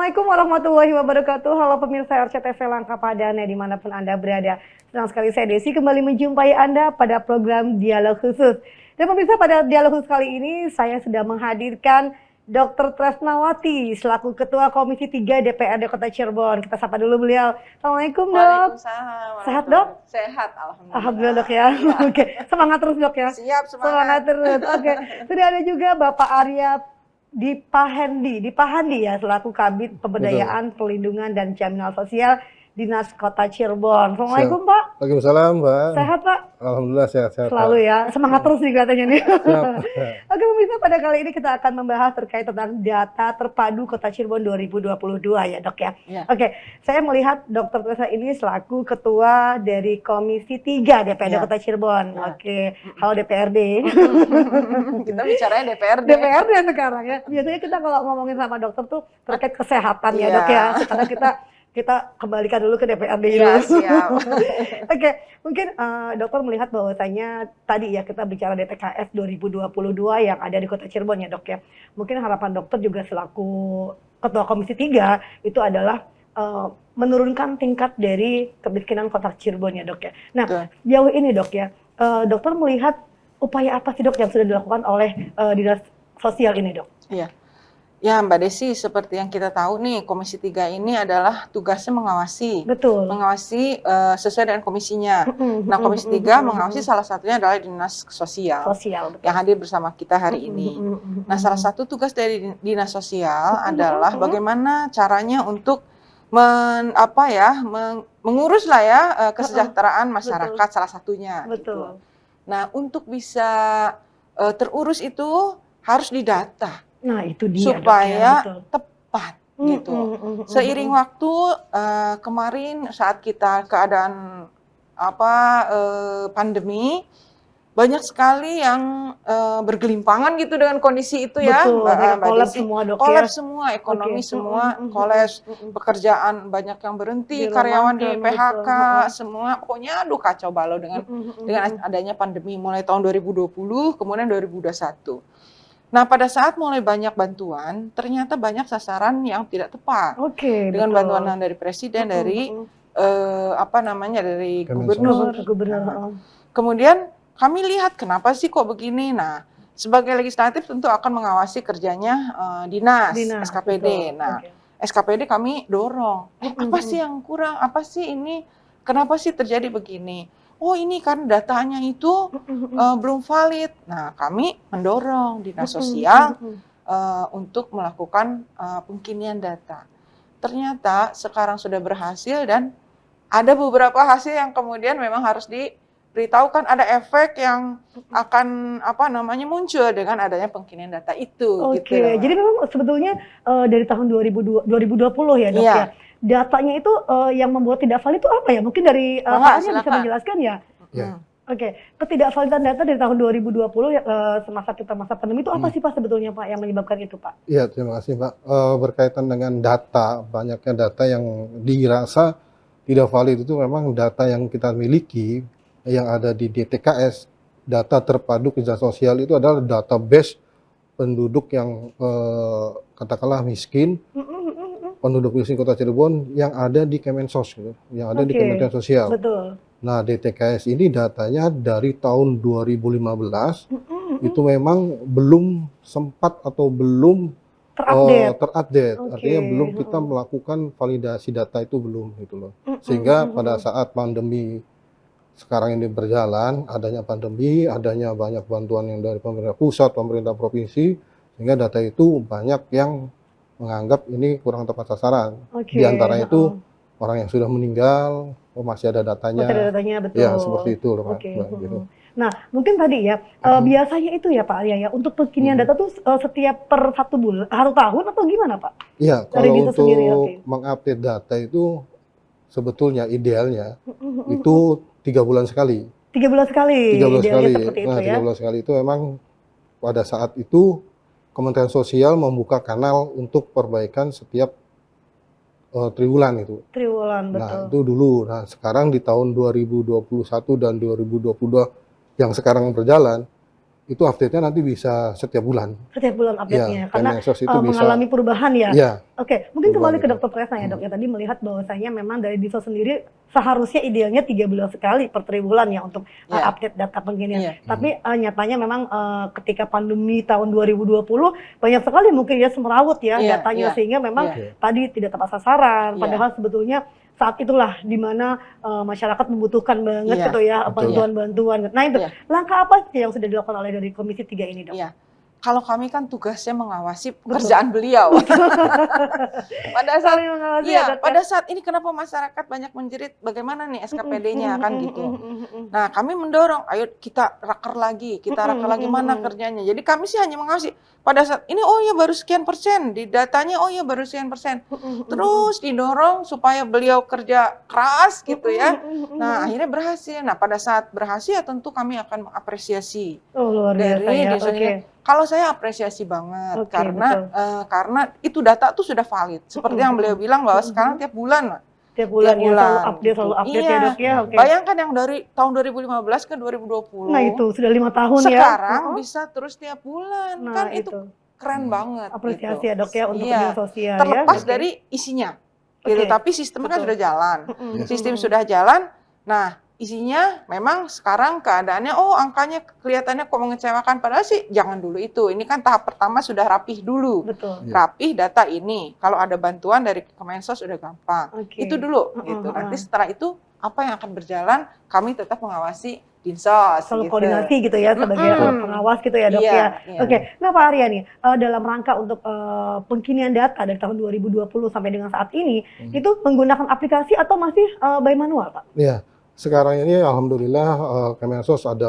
Assalamualaikum warahmatullahi wabarakatuh. Halo pemirsa RCTV Langka Padana dimanapun Anda berada. Senang sekali saya Desi kembali menjumpai Anda pada program Dialog Khusus. Dan pemirsa, pada Dialog Khusus kali ini saya sudah menghadirkan Dr. Tresnawati selaku Ketua Komisi 3 DPRD Kota Cirebon. Kita sapa dulu beliau. Assalamualaikum dok. Waalaikumsalam. Sehat dok? Sehat, alhamdulillah. Alhamdulillah dok ya. Iya. Oke, semangat terus dok ya. Siap, Semangat terus. Oke, sudah ada juga Bapak Arya Dipahandi ya selaku Kabid Pemberdayaan, Perlindungan dan Jaminan Sosial Dinas Kota Cirebon. Assalamualaikum Pak. Waalaikumsalam Mbak. Sehat Pak? Alhamdulillah sehat-sehat. Selalu ya, semangat terus nih kelihatannya nih. Siap. Oke pemirsa, pada kali ini kita akan membahas terkait tentang data terpadu Kota Cirebon 2022 ya dok ya. Ya. Oke, saya melihat Dr. Tresna ini selaku Ketua dari Komisi 3 DPRD Ya. Kota Cirebon. Ya. Oke, halo DPRD. Kita bicaranya DPRD. DPRD sekarang ya. Biasanya kita kalau ngomongin sama dokter tuh terkait kesehatan ya Iya. dok ya. Karena kita kembalikan dulu ke DPRD Iya, dulu. siap. Oke, mungkin dokter melihat bahwasanya tadi ya kita bicara DTKS 2022 yang ada di Kota Cirebon ya dok ya. Mungkin harapan dokter juga selaku Ketua Komisi 3 itu adalah menurunkan tingkat dari kemiskinan Kota Cirebon ya dok ya. Nah, Betul. jauh ini dok ya, dokter melihat upaya apa sih dok yang sudah dilakukan oleh Dinas Sosial ini dok? Iya. Ya, Mbak Desi, seperti yang kita tahu nih, Komisi 3 ini adalah tugasnya mengawasi. Betul. Mengawasi sesuai dengan komisinya. Nah, Komisi 3 mengawasi salah satunya adalah Dinas Sosial. Sosial, betul. Yang hadir bersama kita hari ini. Nah, salah satu tugas dari Dinas Sosial adalah bagaimana caranya untuk mengurus lah ya kesejahteraan masyarakat salah satunya. Betul. Gitu. Nah, untuk bisa terurus itu harus didata Nah, itu dia supaya dok, ya, betul. tepat gitu. Seiring waktu kemarin saat kita keadaan pandemi, banyak sekali yang bergelimpangan gitu dengan kondisi itu ya, Betul, mereka Mbak kolaps Desi. semua dok ya. Kolaps semua, ekonomi Oke. semua kolaps, pekerjaan banyak yang berhenti, karyawan di Dirumahkan, PHK, betul. semua pokoknya aduh kacau balau dengan adanya pandemi mulai tahun 2020 kemudian 2021. Nah, pada saat mulai banyak bantuan, ternyata banyak sasaran yang tidak tepat. Oke, Dengan betul. bantuan dari presiden, dari dari Kemensos. gubernur. Gubernur. Nah, kemudian kami lihat kenapa sih kok begini. Nah, sebagai legislatif tentu akan mengawasi kerjanya dinas, SKPD. betul. Nah, Oke. SKPD kami dorong. Apa sih yang kurang? Apa sih ini? Kenapa sih terjadi begini? Oh, ini kan datanya itu belum valid. Nah, kami mendorong Dinas Sosial untuk melakukan pengkinian data. Ternyata sekarang sudah berhasil dan ada beberapa hasil yang kemudian memang harus diberitahukan, ada efek yang akan muncul dengan adanya pengkinian data itu. Oke, Gitu loh. jadi memang sebetulnya dari tahun 2020 ya dok Iya. ya. Datanya itu yang membuat tidak valid itu apa ya? Mungkin dari Enggak, Pak Arya bisa silakan. menjelaskan ya? Ya. Oke, ketidakvalidan data dari tahun 2020 semasa kita masa pandemi itu apa sih Pak sebetulnya Pak yang menyebabkan itu Pak? Iya, terima kasih Pak. Berkaitan dengan data, banyaknya data yang dirasa tidak valid itu memang data yang kita miliki, yang ada di DTKS, data terpadu kerjasama sosial itu adalah database penduduk yang katakanlah miskin, penduduk miskin Kota Cirebon yang ada di Kemensos, gitu, yang ada di Oke, Kementerian Sosial. Betul. Nah, DTKS ini datanya dari tahun 2015 itu memang belum sempat atau belum Oke. terupdate. Artinya belum kita melakukan validasi data itu belum gitu loh. Sehingga pada saat pandemi sekarang ini berjalan, adanya pandemi, adanya banyak bantuan yang dari pemerintah pusat, pemerintah provinsi, sehingga data itu banyak yang menganggap ini kurang tepat sasaran. Oke, Di antara itu orang yang sudah meninggal, masih ada datanya. Masih ada datanya, betul. Ya, seperti itu loh, Pak. Oke. Gitu. Nah, mungkin tadi ya, biasanya itu ya Pak Arya ya, untuk pengkinian data tuh setiap per 1 tahun atau gimana Pak? Iya, Dari kalau Dinsos untuk sendiri, oke. mengupdate data itu sebetulnya idealnya itu 3 bulan sekali. 3 bulan sekali, 3 bulan idealnya sekali. seperti itu Nah, ya. 3 bulan sekali itu memang pada saat itu Kementerian Sosial membuka kanal untuk perbaikan setiap triwulan itu. Triwulan, betul. Nah, itu dulu. Nah, sekarang di tahun 2021 dan 2022 yang sekarang berjalan, itu update-nya nanti bisa setiap bulan. Setiap bulan update-nya, Ya, karena Kemensos itu bisa. mengalami perubahan ya. Ya, Oke, mungkin kembali ke perubahan Dokter Presna ya itu. dok ya, tadi melihat bahwasanya memang dari Dinsos sendiri seharusnya idealnya 3 bulan sekali per triwulan ya untuk Ya. update data pengginian. Iya. Tapi nyatanya memang ketika pandemi tahun 2020 banyak sekali mungkin ya semrawut ya Iya, datanya iya, sehingga memang iya. tadi tidak tepat sasaran. Iya. Padahal sebetulnya saat itulah di mana masyarakat membutuhkan banget Iya, gitu ya betul. bantuan-bantuan. Nah itu Iya. langkah apa sih yang sudah dilakukan oleh dari Komisi 3 ini dok? Iya. Kalau kami kan tugasnya mengawasi pekerjaan beliau. Pada saat Saling mengawasi ya, iya, Dok, ya? pada saat ini kenapa masyarakat banyak menjerit bagaimana nih SKPD-nya kan gitu. Nah, kami mendorong, ayo kita raker lagi mana kerjanya. Jadi kami sih hanya mengawasi. Pada saat ini, oh ya baru sekian persen, di datanya oh ya baru sekian persen. Terus didorong supaya beliau kerja keras gitu ya. Nah, akhirnya berhasil. Nah, pada saat berhasil tentu kami akan mengapresiasi. Oh luar biasa Dari ya, desanya. oke. Kalau saya apresiasi banget Oke, betul. karena itu data tuh sudah valid. Seperti yang beliau bilang bahwa sekarang tiap bulan, Mbak. Tiap bulan ya selalu update gitu. ya Iya. dok ya, oke. Bayangkan yang dari tahun 2015 ke 2020. Nah itu sudah 5 tahun ya. Sekarang Heeh. bisa terus tiap bulan. Nah Kan itu itu keren banget. apresiasi gitu. ya dok ya untuk Iya. media sosial ya. Terlepas Oke. dari isinya. Gitu. Oke. Tapi sistemnya kan Betul. sudah jalan. Mm-mm. Sistem sudah jalan. Nah, isinya memang sekarang keadaannya, oh angkanya kelihatannya kok mengecewakan. Padahal sih jangan dulu itu. Ini kan tahap pertama sudah rapih dulu. Betul. Iya. Rapih data ini. Kalau ada bantuan dari Kemensos sudah gampang. Oke. Itu dulu. Gitu. Nanti setelah itu apa yang akan berjalan, kami tetap mengawasi Dinsos. Selalu gitu. koordinasi gitu ya sebagai pengawas gitu ya dok Iya, ya. iya. Oke, nah Pak Arya nih dalam rangka untuk pengkinian data dari tahun 2020 sampai dengan saat ini itu menggunakan aplikasi atau masih by manual Pak? Ya, sekarang ini alhamdulillah Kemensos ada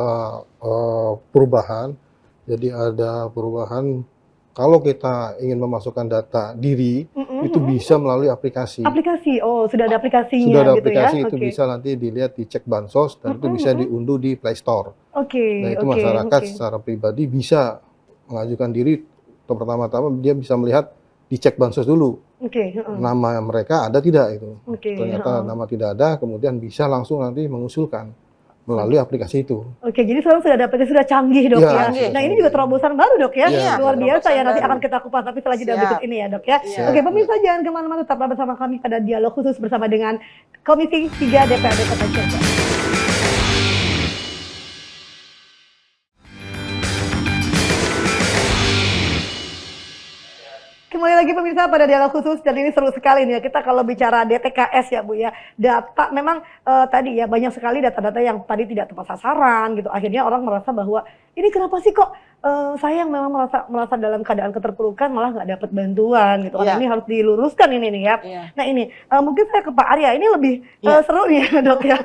perubahan. Jadi ada perubahan kalau kita ingin memasukkan data diri itu bisa melalui aplikasi. Aplikasi, oh sudah ada aplikasinya Sudah ada gitu aplikasi ya? itu Oke. bisa nanti dilihat di cek bansos dan itu bisa diunduh di Play Store. Oke, Nah itu oke, masyarakat oke. secara pribadi bisa mengajukan diri. Pertama-tama dia bisa melihat di cek bansos dulu Oke, heeh. nama mereka ada tidak itu. Oke, Ternyata heeh. nama tidak ada, kemudian bisa langsung nanti mengusulkan melalui aplikasi itu. Oke, jadi sekarang sudah ada aplikasi sudah canggih dok Iya, ya. canggih. Nah ini juga terobosan baru dok ya, Iya, luar biasa ya. terobosan Nanti baru. akan kita kupas tapi setelah jeda Siap. berikut ini ya dok ya. Iya. Oke, pemirsa jangan kemana-mana, tetaplah bersama kami pada dialog khusus bersama dengan Komisi 3 DPRD Kota Cirebon. Kembali lagi pemirsa pada dialog khusus dan ini seru sekali nih ya kita kalau bicara DTKS ya Bu ya, data memang tadi ya banyak sekali data-data yang tadi tidak tepat sasaran gitu, akhirnya orang merasa bahwa ini kenapa sih kok saya yang memang merasa dalam keadaan keterpurukan malah nggak dapat bantuan gitu. Iya. Ini harus diluruskan ini nih ya. Iya. Nah ini mungkin saya ke Pak Arya, ini lebih Iya. seru nih ya dok ya.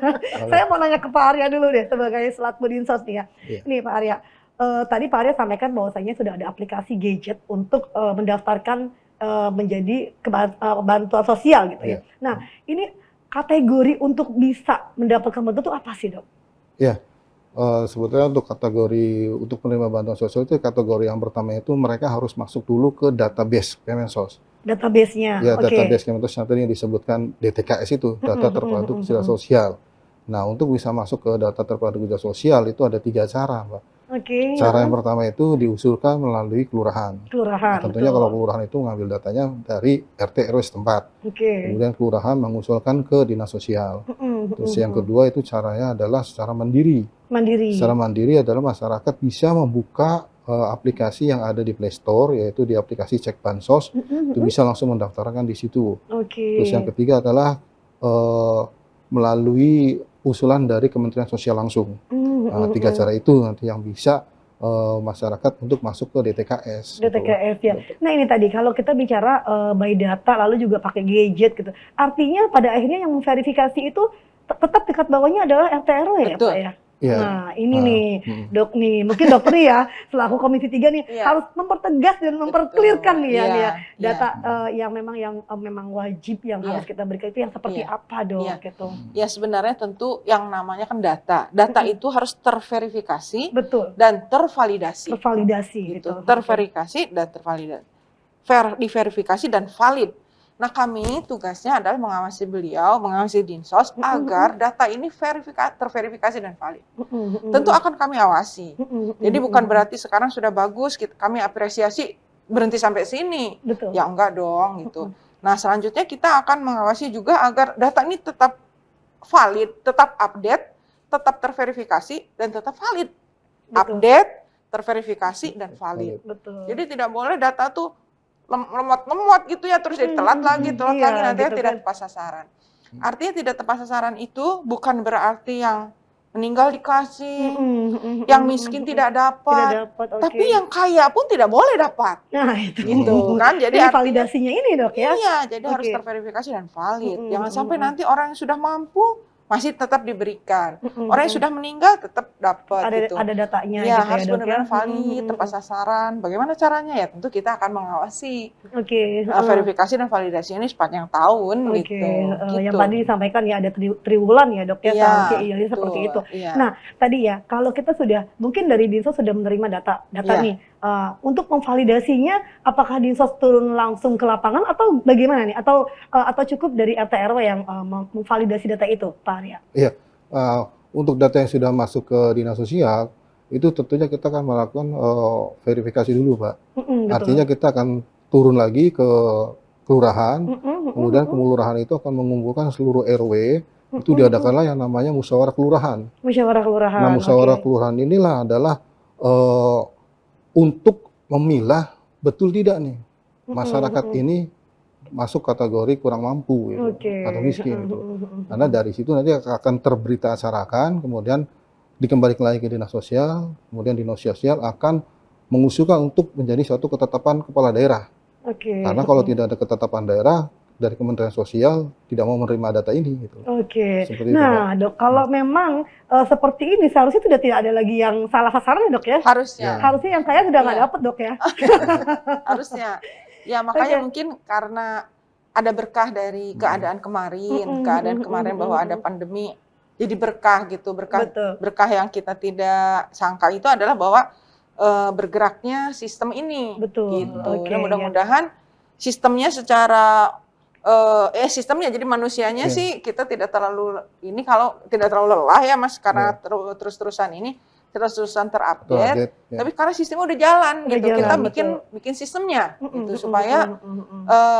Saya mau nanya ke Pak Arya dulu deh sebagai selaku Dinsos nih ya. Iya. Nih Pak Arya, tadi Pak Arya sampaikan bahwasanya sudah ada aplikasi gadget untuk mendaftarkan menjadi bantuan sosial gitu ya. Iya. Nah ini kategori untuk bisa mendapatkan bantuan itu apa sih dok? Ya, sebetulnya untuk kategori untuk penerima bantuan sosial itu kategori yang pertama itu mereka harus masuk dulu ke database Kemensos. Database-nya, Ya, oke. database Kemensos yang tadi yang disebutkan DTKS itu, data terpadu kesenjangan sosial. Nah, untuk bisa masuk ke data terpadu kesenjangan sosial itu ada 3 cara, Mbak. Oke. Cara yang pertama itu diusulkan melalui kelurahan. Kelurahan. Nah, tentunya betul. kalau kelurahan itu ngambil datanya dari RT RW setempat. Oke. Kemudian kelurahan mengusulkan ke dinas sosial. Terus yang kedua itu caranya adalah secara mandiri. Mandiri. Secara mandiri adalah masyarakat bisa membuka aplikasi yang ada di Play Store, yaitu di aplikasi Cek Bansos, itu bisa langsung mendaftarkan di situ. Oke. Terus yang ketiga adalah melalui usulan dari Kementerian Sosial langsung. Nah, 3 cara itu nanti yang bisa masyarakat untuk masuk ke DTKS. gitu. DTKS ya. Nah ini tadi kalau kita bicara by data lalu juga pakai gadget gitu. Artinya pada akhirnya yang memverifikasi itu tetap tingkat bawahnya adalah RT RW ya Betul. Pak ya. Iya. Nah ini Nah, nih dok nih mungkin dokter ya selaku Komisi 3 nih Iya. harus mempertegas dan memperklirkan nih ya, Iya, nih ya. iya. Data yang memang wajib yang Iya. harus kita berikan itu yang seperti Iya. apa dok Iya. gitu. Ya sebenarnya tentu yang namanya kan data. Data itu harus terverifikasi Betul. dan tervalidasi. Tervalidasi gitu. Terverifikasi dan tervalidasi. Diverifikasi dan valid. Nah, kami tugasnya adalah mengawasi beliau, mengawasi Dinsos agar data ini terverifikasi dan valid. Tentu akan kami awasi. Jadi bukan berarti sekarang sudah bagus, kami apresiasi berhenti sampai sini. Betul. Ya enggak dong gitu. Nah, selanjutnya kita akan mengawasi juga agar data ini tetap valid, tetap update, tetap terverifikasi dan tetap valid. Betul. Update, terverifikasi dan valid. Betul. Jadi tidak boleh data tuh lemot-lemot gitu ya, terus telat lagi Iya, nanti gitu tidak kan. tepat sasaran. Artinya tidak tepat sasaran itu bukan berarti yang meninggal dikasih, yang miskin tidak dapat, oke. tapi yang kaya pun tidak boleh dapat. Nah, itu. Gitu kan. Jadi Ini artinya validasinya ini, Dok, ya? iya, jadi harus Oke. terverifikasi dan valid. Jangan sampai nanti orang yang sudah mampu masih tetap diberikan. Mm-mm. Orang yang sudah meninggal tetap dapat gitu. Ada datanya Ya, gitu harus ya, Dok, ya? benar-benar valid, tepat sasaran. Bagaimana caranya? Ya tentu kita akan mengawasi Oke. verifikasi dan validasi ini sepanjang tahun Oke, gitu. yang Gitu. tadi disampaikan ya ada triwulan ya, Dok, ya, Iya, sanksi idealnya seperti betul, itu. iya. Nah, tadi ya kalau kita sudah mungkin dari Dinsos sudah menerima data Iya. nih, untuk memvalidasinya apakah Dinsos turun langsung ke lapangan atau bagaimana nih? Atau cukup dari RT RW yang memvalidasi data itu, Pak Arya? Iya, untuk data yang sudah masuk ke dinas sosial, itu tentunya kita akan melakukan verifikasi dulu, Pak. Betul. Artinya kita akan turun lagi ke kelurahan, kemudian kelurahan itu akan mengumpulkan seluruh RW, itu diadakanlah yang namanya musyawarah kelurahan. Musyawarah kelurahan. Nah, musyawarah oke. kelurahan inilah adalah untuk memilah betul tidak nih masyarakat ini masuk kategori kurang mampu gitu, Oke. atau miskin gitu. Karena dari situ nanti akan terberita acarakan, kemudian dikembalikan lagi ke dinas sosial, kemudian dinas sosial akan mengusulkan untuk menjadi suatu ketetapan kepala daerah. Oke. Karena kalau tidak ada ketetapan daerah dari Kementerian Sosial tidak mau menerima data ini gitu. Oke. Seperti itu, Nah, Dok, kalau memang seperti ini seharusnya sudah tidak ada lagi yang salah sasaran, Dok, ya? Harusnya. Harusnya yang kaya sudah nggak Iya. dapat, Dok, ya? Harusnya. Ya makanya Oke. mungkin karena ada berkah dari keadaan kemarin, bahwa ada pandemi, jadi berkah gitu, Betul. berkah yang kita tidak sangka itu adalah bahwa bergeraknya sistem ini, Betul. gitu. Oke, Nah, mudah-mudahan sistemnya secara sistemnya jadi manusianya Iya. sih kita tidak terlalu kalau tidak terlalu lelah ya Mas karena terus-terusan terupdate. Update, ya. Tapi karena sistemnya udah jalan Udah gitu, jalan, kita betul. bikin sistemnya gitu supaya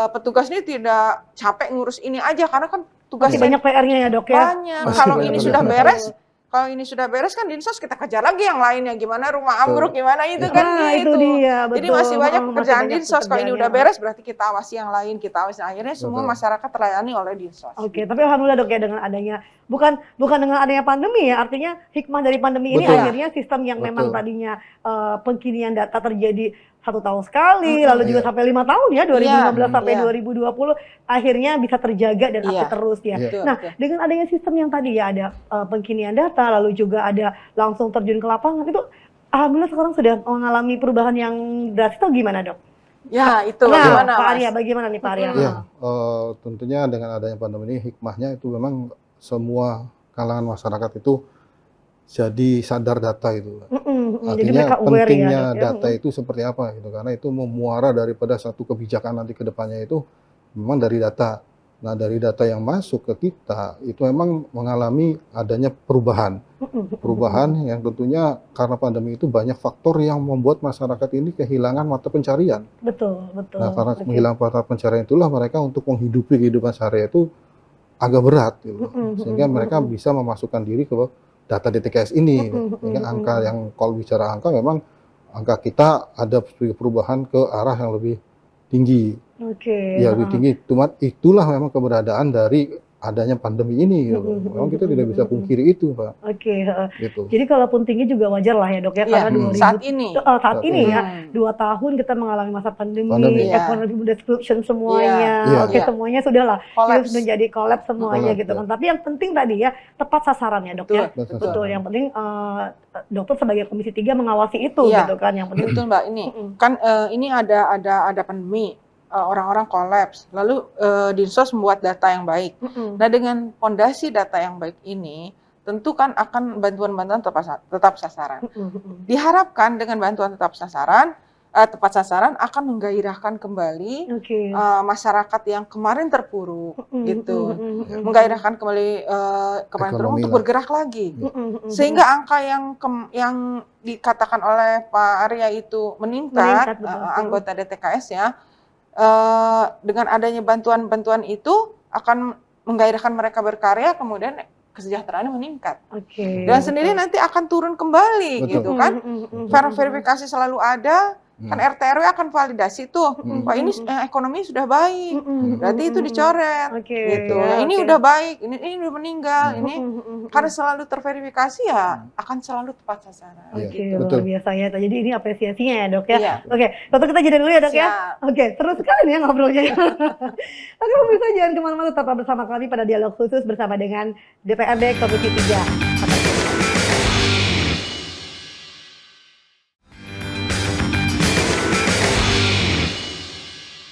petugas ini tidak capek ngurus ini aja karena kan Masih tugasnya banyak PR-nya ya, Dok, ya? banyak. Masih Kalau banyak ini banget. sudah beres, kalau ini sudah beres kan Dinsos kita kejar lagi yang lainnya gimana rumah ambruk gimana itu kan Nah, itu gitu. dia, Jadi betul. masih banyak Masih pekerjaan banyak Dinsos. Kalau ini udah pekerjaannya. beres berarti kita awasi yang lain, kita awasi akhirnya semua Betul. masyarakat terlayani oleh Dinsos. Oke, tapi alhamdulillah, Dok, ya dengan adanya bukan dengan adanya pandemi ya, artinya hikmah dari pandemi ini Betul. akhirnya sistem yang memang Betul. tadinya pengkinian data terjadi 1 tahun sekali, lalu juga Iya. sampai 5 tahun ya, 2015 sampai Iya. 2020 akhirnya bisa terjaga dan Iya. update terus ya. Iya. Betul, Nah, betul. dengan adanya sistem yang tadi ya ada pengkinian data, lalu juga ada langsung terjun ke lapangan itu, alhamdulillah sekarang sudah mengalami perubahan yang drastis atau gimana, Dok? Ya itu Nah, gimana Pak Mas? Arya, bagaimana nih Pak Arya? Ya, tentunya dengan adanya pandemi ini hikmahnya itu memang semua kalangan masyarakat itu jadi sadar data itu. Jadi mereka Artinya aware ya, pentingnya Dok, ya? data itu seperti apa gitu, karena itu memuara daripada satu kebijakan nanti ke depannya itu memang dari data. Nah, dari data yang masuk ke kita itu memang mengalami adanya perubahan. Perubahan yang tentunya karena pandemi itu banyak faktor yang membuat masyarakat ini kehilangan mata pencarian. Betul, betul. Nah, karena Oke. kehilangan mata pencarian itulah mereka untuk menghidupi kehidupan sehari itu agak berat gitu. Sehingga mereka bisa memasukkan diri ke data DTKS ini. Sehingga angka yang kalau bicara angka memang angka kita ada perubahan ke arah yang lebih tinggi. Oke. Ya, lebih tinggi. Cuma itulah memang keberadaan dari adanya pandemi ini gitu. Memang kita tidak bisa pungkiri itu, Pak. Oke, Gitu. jadi kalaupun tinggi juga wajar lah ya, Dok, ya, Iya, karena 2000 saat ini. saat ini ya, Hmm. 2 tahun kita mengalami masa pandemi, Pandemi. Iya. economic disruption semuanya, Iya. oke Iya. semuanya sudah lah, Kolaps. menjadi collapse semuanya Kolaps, gitu ya. kan. Tapi yang penting tadi ya, tepat sasarannya, Dok, ya. Betul, Betul, yang penting dokter sebagai Komisi 3 mengawasi itu Iya. gitu kan, yang penting. Betul Mbak, ini kan ini ada pandemi, orang-orang kolaps, lalu Dinsos membuat data yang baik. Nah dengan fondasi data yang baik ini, tentu kan akan bantuan-bantuan tetap sasaran. Diharapkan dengan bantuan tetap sasaran, tepat sasaran akan menggairahkan kembali Oke. masyarakat yang kemarin terpuruk gitu, Ya. menggairahkan kembali kemarin terpuruk Ekonomi untuk lah. bergerak lagi. Ya. Sehingga angka yang dikatakan oleh Pak Arya itu meningkat, Meningkat, betul. anggota DTKS ya, dengan adanya bantuan-bantuan itu akan menggairahkan mereka berkarya, kemudian kesejahteraannya meningkat. Oke. Dan sendiri nanti akan turun kembali Betul. gitu kan. Verifikasi selalu ada, kan RT RW akan validasi tuh. Wah ini ekonomi sudah baik, berarti itu dicoret Oke, gitu. ya, Ini oke. udah baik, ini udah meninggal, ini karena selalu terverifikasi ya akan selalu tepat sasaran. Iya, Oke, Gitu. betul. luar biasa ya. Jadi ini apresiasinya ya, Dok ya. Iya. Oke, dokter kita jeda dulu ya, Dok ya. Siap. Oke, seru sekali nih ya ngobrolnya. Oke, pemirsa jangan kemana-mana, tetap bersama kami pada dialog khusus bersama dengan DPRD Komisi 3.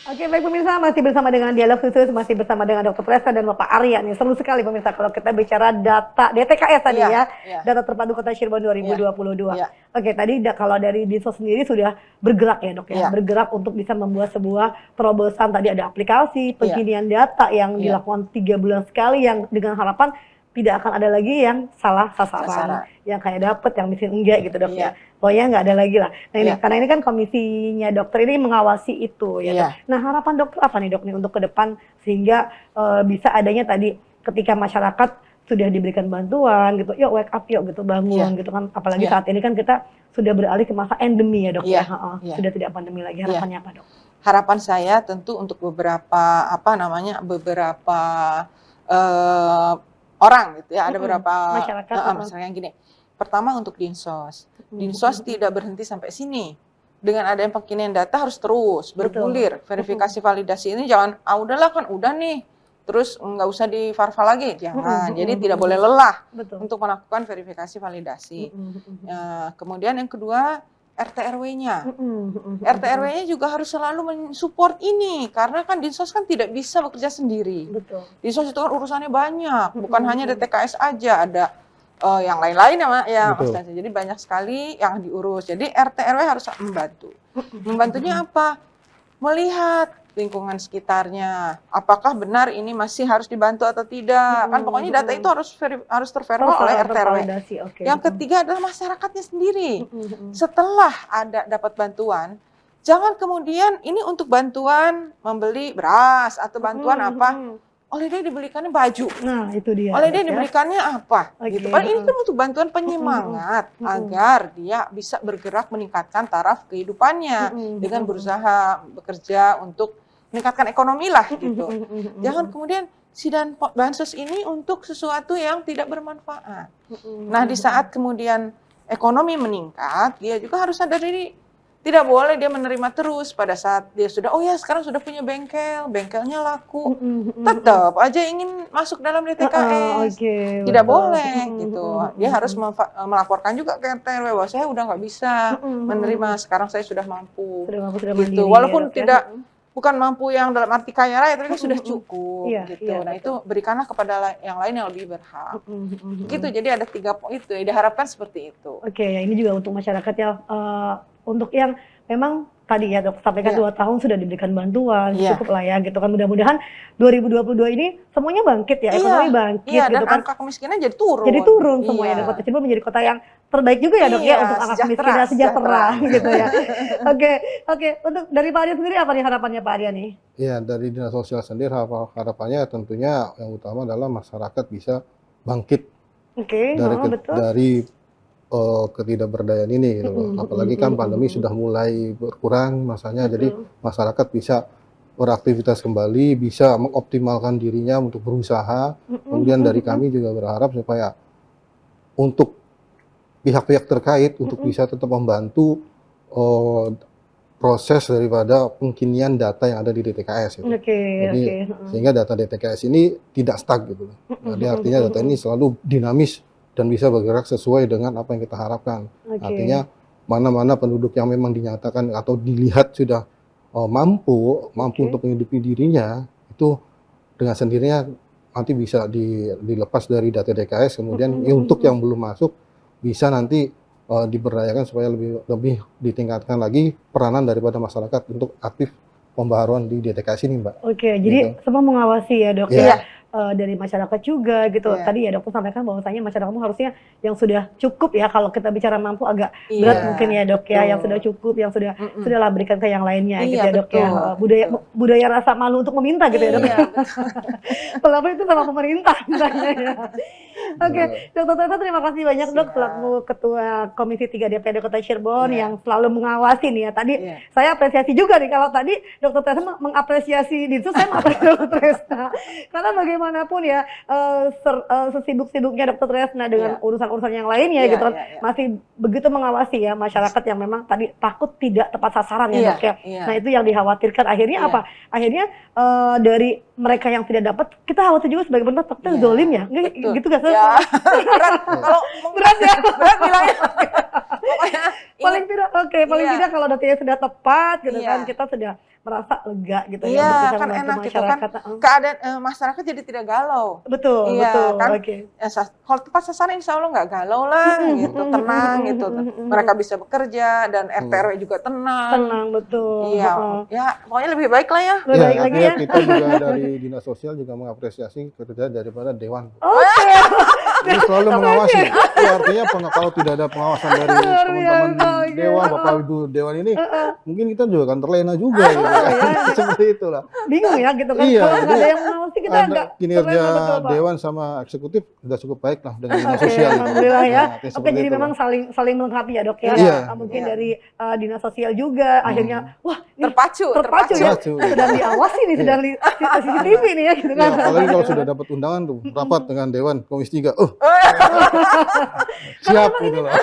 Oke, baik pemirsa, masih bersama dengan dialog khusus, masih bersama dengan Dr. Presta dan Bapak Arya nih. Seru sekali pemirsa kalau kita bicara data DTKS tadi Iya, ya, iya. data terpadu Kota Cirebon 2022. Iya. Oke, tadi kalau dari Dinsos sendiri sudah bergerak ya, Dok ya, Iya. bergerak untuk bisa membuat sebuah terobosan. Tadi ada aplikasi penginian data yang Iya. dilakukan 3 bulan sekali, yang dengan harapan tidak akan ada lagi yang salah sasaran, yang kayak dapet, yang miskin enggak gitu, Dok ya. Iya. Pokoknya nggak ada lagi lah. Nah ini Iya. karena ini kan komisinya dokter ini mengawasi itu ya. Iya. Dok. Nah harapan dokter apa nih, Dok, nih untuk ke depan sehingga bisa adanya tadi ketika masyarakat sudah diberikan bantuan gitu, yuk wake up yuk gitu, bangun Iya. gitu kan. Apalagi Iya. saat ini kan kita sudah beralih ke masa endemi ya, Dok Iya. ya. Heeh, Iya. sudah tidak pandemi lagi. Harapannya apa, Dok? Harapan saya tentu untuk beberapa orang gitu ya, ada beberapa Masyarakat, masyarakat yang gini. Pertama untuk Dinsos. Dinsos tidak berhenti sampai sini. Dengan adanya penginian data harus terus bergulir. Verifikasi validasi ini jangan udahlah kan udah nih. Terus nggak usah di farval lagi, jangan. Jadi tidak boleh lelah Betul. untuk melakukan verifikasi validasi. Kemudian yang kedua RT RW-nya. RT RW-nya juga harus selalu mensupport ini karena kan Dinsos kan tidak bisa bekerja sendiri. Betul. Dinsos itu kan urusannya banyak, bukan hanya DTKS aja, ada yang lain-lain ya Mas Betul. Tansi. Jadi banyak sekali yang diurus. Jadi RT RW harus membantu. Membantunya apa? Melihat lingkungan sekitarnya, apakah benar ini masih harus dibantu atau tidak. Kan pokoknya data itu harus terverify oleh RT RW. Validasi, oke. Yang ketiga adalah masyarakatnya sendiri. Setelah dapat bantuan, jangan kemudian ini untuk bantuan membeli beras atau bantuan apa, oleh dia dibelikannya baju, Nah itu dia. oleh dia Dok, ya. dibelikannya apa, Oke, gitu. Padahal ini kan untuk bantuan penyemangat agar dia bisa bergerak meningkatkan taraf kehidupannya dengan berusaha bekerja untuk meningkatkan ekonomi lah gitu. Jangan kemudian bansos ini untuk sesuatu yang tidak bermanfaat. Nah, di saat kemudian ekonomi meningkat, dia juga harus sadar diri. Tidak boleh dia menerima terus pada saat dia sudah, sekarang sudah punya bengkel, bengkelnya laku. Tetap aja ingin masuk dalam DTKS. Tidak boleh gitu. Dia harus melaporkan juga ke RT RW bahwa saya udah nggak bisa menerima, sekarang saya sudah mampu. Sudah Gitu. mandiri, Walaupun ya, Dok, ya. tidak bukan mampu yang dalam arti kaya raya, tapi kan sudah cukup Iya, gitu. iya, Nah betul. itu berikanlah kepada yang lain yang lebih berhak. Gitu. Jadi ada 3 poin itu. Diharapkan seperti itu. Oke, ya ini juga untuk masyarakat ya, untuk yang memang tadi ya Dok sampaikan Iya. 2 tahun sudah diberikan bantuan, Iya. cukup lah ya gitu kan. Mudah-mudahan 2022 ini semuanya bangkit ya, ekonomi bangkit Iya, gitu dan kan. angka kemiskinan jadi turun. Jadi turun semuanya, Iya. dan Kota Cirebon menjadi kota yang terbaik juga ya Dok ya Iya, untuk angka sejahtera, kemiskinan sejahtera sejahtera. gitu ya. Oke, untuk dari Pak Arya sendiri apa nih harapannya Pak Arya nih? Ya, dari Dinas Sosial sendiri harapannya tentunya yang utama adalah masyarakat bisa bangkit Oke, betul. dari ketidakberdayaan ini gitu loh. Apalagi kan pandemi sudah mulai berkurang masanya, jadi masyarakat bisa beraktivitas kembali, bisa mengoptimalkan dirinya untuk berusaha. Kemudian dari kami juga berharap supaya untuk pihak-pihak terkait untuk bisa tetap membantu proses daripada pengkinian data yang ada di DTKS gitu. Jadi sehingga data DTKS ini tidak stuck gitu loh. Jadi artinya data ini selalu dinamis dan bisa bergerak sesuai dengan apa yang kita harapkan. Artinya mana-mana penduduk yang memang dinyatakan atau dilihat sudah mampu untuk menghidupi dirinya, itu dengan sendirinya nanti bisa dilepas dari data DKS, kemudian untuk yang belum masuk bisa nanti diberdayakan supaya lebih ditingkatkan lagi peranan daripada masyarakat untuk aktif pembaharuan di DTKS ini, Mbak. Oke, jadi semua mengawasi ya dok Iya. ya. Dari masyarakat juga gitu. Iya. Tadi ya dokter sampaikan bahwasanya masyarakat itu harusnya yang sudah cukup ya, kalau kita bicara mampu agak Iya, berat mungkin ya dok ya, betul. yang sudah cukup, yang sudah Mm-mm. sudahlah berikan ke yang lainnya gitu Iya, ya dok ya. betul. Budaya rasa malu untuk meminta gitu ya dok. Iya, Walaupun itu sama pemerintah misalnya ya. Oke, Dokter Tessa terima kasih banyak dok Siap. selaku Ketua Komisi 3 DPRD Kota Cirebon Iya. yang selalu mengawasi nih ya. Tadi Iya. saya apresiasi juga nih, kalau tadi Dokter Tessa mengapresiasi Dinsus, saya mengapresiasi Dokter Tresna. Karena bagaimanapun ya, sesibuk-sibuknya Dokter Tresna dengan Iya. urusan-urusan yang lainnya Iya, gitu kan, iya, iya. masih begitu mengawasi ya masyarakat yang memang tadi takut tidak tepat sasaran ya Iya, dok ya. iya. Nah itu yang dikhawatirkan. Akhirnya Iya. apa? Akhirnya dari mereka yang tidak dapat, kita khawatir juga sebagai pemerintah takutnya Iya, zolim ya. Nggak, betul. gitu gak sih? Ya, berat. Kalau Berat ya? berat bilangnya. Pokoknya Paling tidak, oke, paling Iya. tidak kalau datanya sudah tepat gitu Iya. kan, kita sudah merasa lega gitu ya Iya, untuk bisa kan membantu enak gitu kan. masyarakat. keadaan masyarakat jadi tidak galau. Betul, Iya, betul. kan? Oke. Kalau tepat sasaran insya Allah nggak galau lah gitu, tenang gitu. Mereka bisa bekerja dan RT RW juga tenang. Tenang, betul. Iya, Heeh. ya pokoknya lebih baik lah ya. Lebih baik lagi artinya ya. kita juga dari Dinas Sosial juga mengapresiasi kerja daripada Dewan. Oke. Ini selalu mengawasi. Ya, artinya kalau tidak ada pengawasan dari Luar teman-teman biasa, oke. Dewan, Bapak Ibu Dewan ini, mungkin kita juga akan terlena juga gitu. Seperti itulah. Bingung ya gitu kan. Iya, Kalau nggak ada jadi yang mengawasi kita agak kinerja terlena, betul, Pak. Dewan sama eksekutif sudah cukup baik lah dengan Dinas Oke, Sosial. alhamdulillah ya. Nah, Oke, seperti jadi itulah. memang saling melengkapi ya dok ya. Iya. Mungkin Iya. dari Dinas Sosial juga akhirnya, wah ini Terpacu terpacu ya. Terpacu. Sedang diawasi nih, sedang di CCTV nih ya gitu Ya, kan. apalagi kalau sudah dapat undangan tuh rapat dengan Dewan Komisi 3. Siap gitu lah.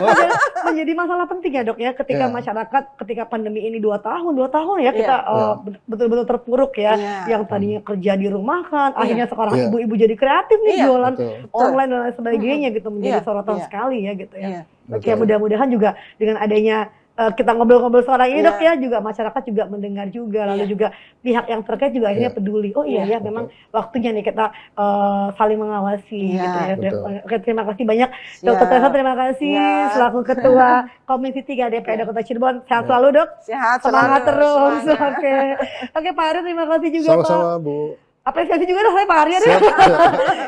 Menjadi masalah penting ya dok ya, ketika Iya. masyarakat ketika pandemi ini 2 tahun ya kita Iya. betul-betul terpuruk ya. Iya. Yang tadinya kerja di rumah kan, akhirnya sekarang Iya. ibu-ibu jadi kreatif nih, Iya, jualan Betul. online dan lain sebagainya gitu, menjadi Iya, sorotan iya. sekali ya gitu ya. Iya. Oke, Betul. mudah-mudahan juga dengan adanya kita ngobrol-ngobrol sekarang ini Iya. dok ya, juga masyarakat juga mendengar juga, lalu Iya. juga pihak yang terkait juga akhirnya Iya. peduli. Oh iya Iya, ya, memang waktunya nih kita saling mengawasi Iya, gitu ya. betul. Oke, terima kasih banyak Siap. Dokter Tessa, terima kasih Iya. selaku Ketua Komisi 3 DPRD Kota Cirebon. Sehat selalu dok. Sehat Semangat selalu, terus. semangat. Oke. Oke Pak Ari, terima kasih juga Pak. Sama-sama Bu. Apresiasi juga dong saya Pak Arya deh. Siap.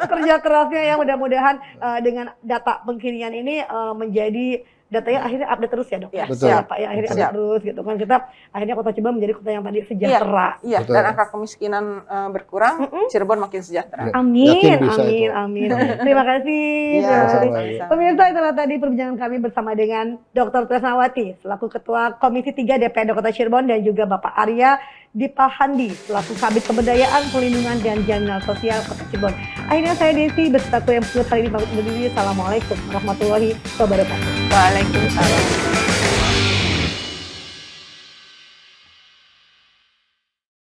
Kerja kerasnya yang mudah-mudahan dengan data pengkinian ini menjadi datanya akhirnya update terus ya dok. Iya, Betul. Ya, Pak ya, akhirnya Siap. update terus gitu kan, kita akhirnya Kota Cirebon menjadi kota yang tadi sejahtera. Iya, Betul. dan angka kemiskinan berkurang, Cirebon makin sejahtera. Amin, Yakin bisa amin, itu. amin. Terima kasih. Iya, Terima kasih. sama-sama. Pemirsa, itulah tadi perbincangan kami bersama dengan Dr. Tresnawati selaku Ketua Komisi 3 DPRD Kota Cirebon, dan juga Bapak Arya Dipahandi selaku Kabid Pemberdayaan, Pelindungan dan Jaminan Sosial Kota Cirebon. Akhirnya saya Desi beserta yang kali ini pamit undur diri. Assalamualaikum warahmatullahi wabarakatuh. Waalaikumsalam.